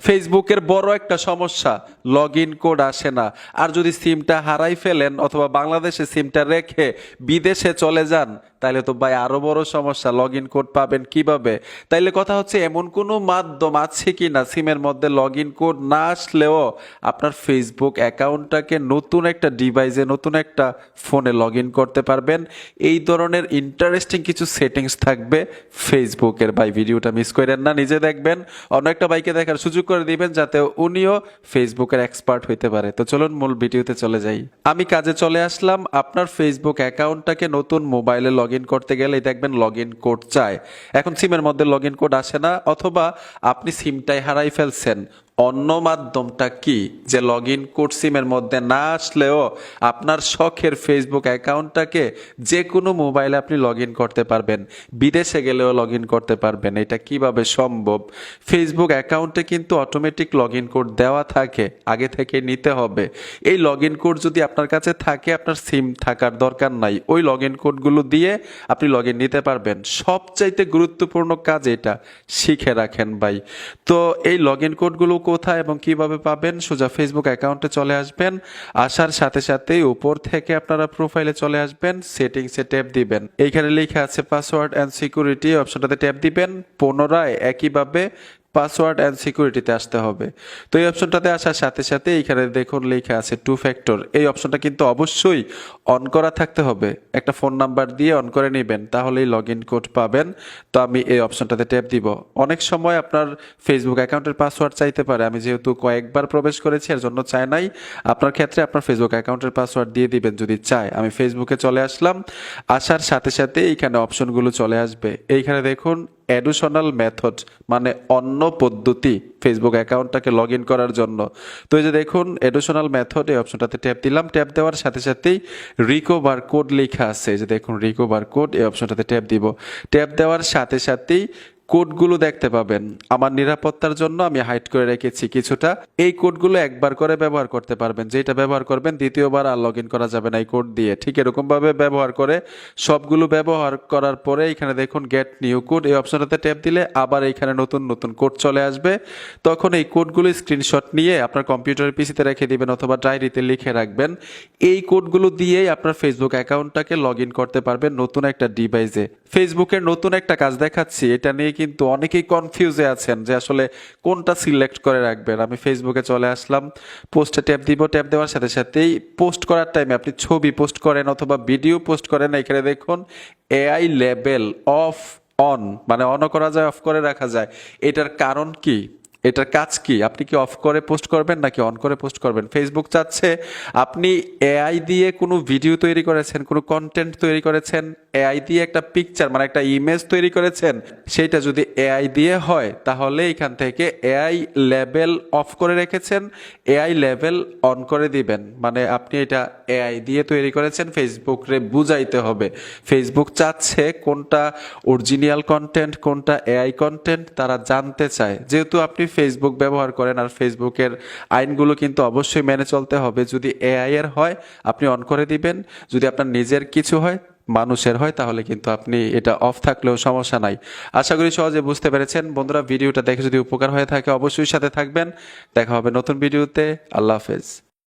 ফেসবুকের বড় একটা সমস্যা, লগ ইন কোড আসে না। আর যদি সিমটা হারাই ফেলেন অথবা বাংলাদেশে সিমটা রেখে বিদেশে চলে যান, তাইলে তো ভাই আরো বড় সমস্যা, লগ ইন কোড পাবেন কিভাবে? তাইলে কথা হচ্ছে এমন কোনো মাধ্যম আছে কি না সিমের মধ্যে লগ ইন কোড না আসলেও আপনার ফেসবুক অ্যাকাউন্টটাকে নতুন একটা ডিভাইসে, নতুন একটা ফোনে লগ ইন করতে পারবেন। এই ধরনের ইন্টারেস্টিং কিছু সেটিংস থাকবে ফেসবুকের। ভাই ভিডিওটা মিস করেন না, নিজে দেখবেন, অন্য একটা বাইকে দেখার সুযোগ করে দিবেন যাতে উনিও ফেসবুকের এক্সপার্ট হইতে পারে। তো চলুন মূল ভিডিওতে চলে যাই। আমি কাজে চলে আসলাম। আপনার ফেসবুক অ্যাকাউন্টটাকে নতুন মোবাইলে লগ ইন করতে গেলেই দেখবেন লগ ইন কোড চায়। এখন সিমের মধ্যে লগ ইন কোড আসে না, অথবা আপনি সিমটাই হারাই ফেলছেন। অন্য মাধ্যমটা কি যে লগ ইন কোড সিমের মধ্যে না আসলেও আপনার শখের ফেসবুক অ্যাকাউন্টটাকে যে কোনো মোবাইলে আপনি লগ ইন করতে পারবেন, বিদেশে গেলেও লগ ইন করতে পারবেন। এটা কিভাবে সম্ভব? ফেসবুক অ্যাকাউন্টে কিন্তু অটোমেটিক লগ ইন কোড দেওয়া থাকে, আগে থেকে নিতে হবে। এই লগ ইন কোড যদি আপনার কাছে থাকে, আপনার সিম থাকার দরকার নাই, ওই লগ ইন কোডগুলো দিয়ে আপনি লগ ইন নিতে পারবেন। সবচাইতে গুরুত্বপূর্ণ কাজ এটা, শিখে রাখেন ভাই। তো এই লগ ইন কোডগুলো কোথায় এবং কিভাবে পাবেন? সোজা ফেসবুক অ্যাকাউন্টে চলে আসবেন। আসার সাথে সাথেই উপর থেকে আপনারা প্রোফাইলে চলে আসবেন, সেটিংসে ট্যাপ দিবেন। এইখানে লেখা আছে পাসওয়ার্ড অ্যান্ড সিকিউরিটি, অপশনটাতে ট্যাপ দিবেন। পুনরায় একইভাবে পাসওয়ার্ড অ্যান্ড সিকিউরিটিতে আসতে হবে। তো এই অপশনটাতে আসার সাথে সাথে এইখানে দেখুন লেখা আছে 2 ফ্যাক্টর। এই অপশনটা কিন্তু অবশ্যই অন করা থাকতে হবে। একটা ফোন নাম্বার দিয়ে অন করে নেবেন, তাহলেই লগ ইন কোড পাবেন। তো আমি এই অপশনটাতে ট্যাপ দিব। অনেক সময় আপনার ফেসবুক অ্যাকাউন্টের পাসওয়ার্ড চাইতে পারে, আমি যেহেতু কয়েকবার প্রবেশ করেছি এর জন্য চাই নাই। আপনার ক্ষেত্রে আপনার ফেসবুক অ্যাকাউন্টের পাসওয়ার্ড দিয়ে দিবেন যদি চায়। আমি ফেসবুকে চলে আসলাম। আসার সাথে সাথে এইখানে অপশনগুলো চলে আসবে। এইখানে দেখুন অ্যাডিশনাল মেথড, মানে অন্য পদ্ধতি ফেসবুক অ্যাকাউন্টটাকে লগ ইন করার জন্য। তো এই যে দেখুন অ্যাডিশনাল মেথড, এই অপশনটাতে ট্যাপ দিলাম। ট্যাপ দেওয়ার সাথে সাথেই রিকভার কোড লেখা আছে, এই যে দেখুন রিকভার কোড, এই অপশনটাতে ট্যাপ দিব। ট্যাপ দেওয়ার সাথে সাথেই কোডগুলো দেখতে পাবেন। আমার নিরাপত্তার জন্য আমি হাইড করে রেখেছি কিছুটা। এই কোডগুলো একবার করে ব্যবহার করতে পারবেন, যেটা ব্যবহার করবেন দ্বিতীয়বার আর লগ ইন করা যাবে না এই কোড দিয়ে। ঠিক এরকম ভাবে ব্যবহার করে সবগুলো ব্যবহার করার পরে এখানে দেখুন গেট নিউ কোড, এই অপশনটাতে ট্যাপ দিলে আবার এখানে নতুন নতুন কোড চলে আসবে। তখন এই কোডগুলো স্ক্রিনশট নিয়ে আপনার কম্পিউটারের পিসিতে রেখে দিবেন অথবা ডায়েরিতে লিখে রাখবেন। এই কোডগুলো দিয়েই আপনার ফেসবুক অ্যাকাউন্টটাকে লগ ইন করতে পারবেন নতুন একটা ডিভাইসে। ফেসবুকের নতুন একটা কাজ দেখাচ্ছি, এটা নিয়ে কিন্তু অনেকেই কনফিউজে আছেন যে আসলে কোনটা সিলেক্ট করে রাখবেন। আমি ফেসবুকে চলে আসলাম, পোস্টে ট্যাপ দিব। ট্যাপ দেওয়ার সাথে সাথেই পোস্ট করার টাইমে আপনি ছবি পোস্ট করেন অথবা ভিডিও পোস্ট করেন, এখানে দেখুন এআই লেবেল অফ অন, মানে অন করা যায়, অফ করে রাখা যায়। এটার কারণ কি? এটার কাজ কি? আপনি কি অফ করে পোস্ট করবেন নাকি অন করে পোস্ট করবেন? ফেসবুক চাচ্ছে আপনি এআই দিয়ে কোনো ভিডিও তৈরি করেছেন, কোনো কন্টেন্ট তৈরি করেছেন, এআই দিয়ে একটা পিকচার মানে একটা ইমেজ তৈরি করেছেন, সেইটা যদি এআই দিয়ে হয় তাহলে এখান থেকে এআই লেভেল অফ করে রেখেছেন, এআই লেভেল অন করে দিবেন। মানে আপনি এটা এআই দিয়ে তৈরি করেছেন, ফেসবুকরে বুঝাইতে হবে। ফেসবুক চাচ্ছে কোনটা অরিজিনাল কন্টেন্ট, কোনটা এআই কন্টেন্ট, তারা জানতে চায়। যেহেতু আপনি ফেসবুক ব্যবহার করেন আর ফেসবুকের আইনগুলো কিন্তু অবশ্যই মেনে চলতে হবে। যদি এআই এর হয় আপনি অন করে দিবেন, যদি আপনার নিজের কিছু হয়, মানুষের হয়, তাহলে কিন্তু আপনি এটা অফ থাকলেও সমস্যা নাই। আশা করি সহজে বুঝতে পেরেছেন। বন্ধুরা ভিডিওটা দেখে যদি উপকার হয়ে থাকে অবশ্যই সাথে থাকবেন। দেখা হবে নতুন ভিডিওতে। আল্লাহ হাফেজ।